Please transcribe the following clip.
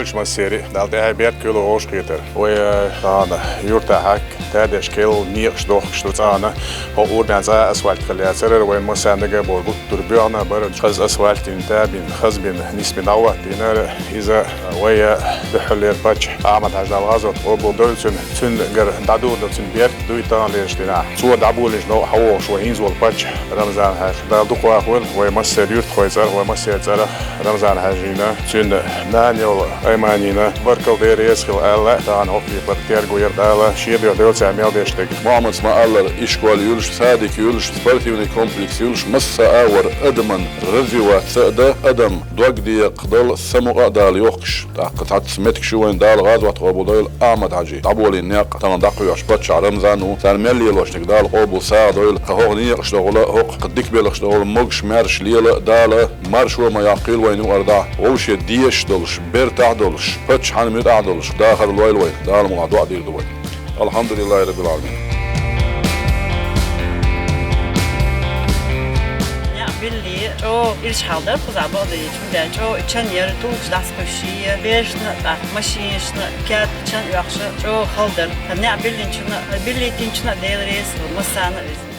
ölçme seri. Dalda bir kilo hoş getir. Ve ana yurtta hak تادش كيل نيقش دوخش تانا هو أوربان زا أسوالت خلياتر وين مساندة بوربو تربيعنا برد خز أسوالت تابين خز بين نسبة نوع دينار إذا ويا بحلير باتش أعمد عجل الغازات وبو دولتن تن غير دادو دولتن بيرك دوي تان ليش دينا سوى دابولش نو حوا شوي هينز والباتش رمزان هاش دالدو قواقول ويمسر يرت خويزر ويمسر زر رمزان هاجينا تن نانيول أيمانينا بركل دير يسخل ألا تان هوكي برتيرغو يردالا شيبيو دولت عميل ديشتك معمد ما الله إشكال يولش سادك يولش سبارتيوني كومبلكس يولش مسا آور أدمن رزيوات سأدا أدم دوق دي قدل سمو أدال يوقش قطعت سمتك شوين دال غازوات غابو دايل آمد عجي عبولي النياق تان داقو يشبتش عرمزانو تان ملي يلوشتك دال غابو سا دايل قهوغ نيقش دغولا هوق قدك بيلش دغول مغش مارش ليلا دالا مارشو ما يقيل وينو أردا ووش ديش دولش بيرتاع دولش فتش حان ميد أعدولش داخل الويل وين دال موضوع دير دوين الحمد لله رب العالمين. Ja, billig og ilskhalder på seg både i Tundert og kjenner togslagsmaskiner, bærsene, maskinene, kjent, kjenner også og halder. Ja, billig tingene deler i så masse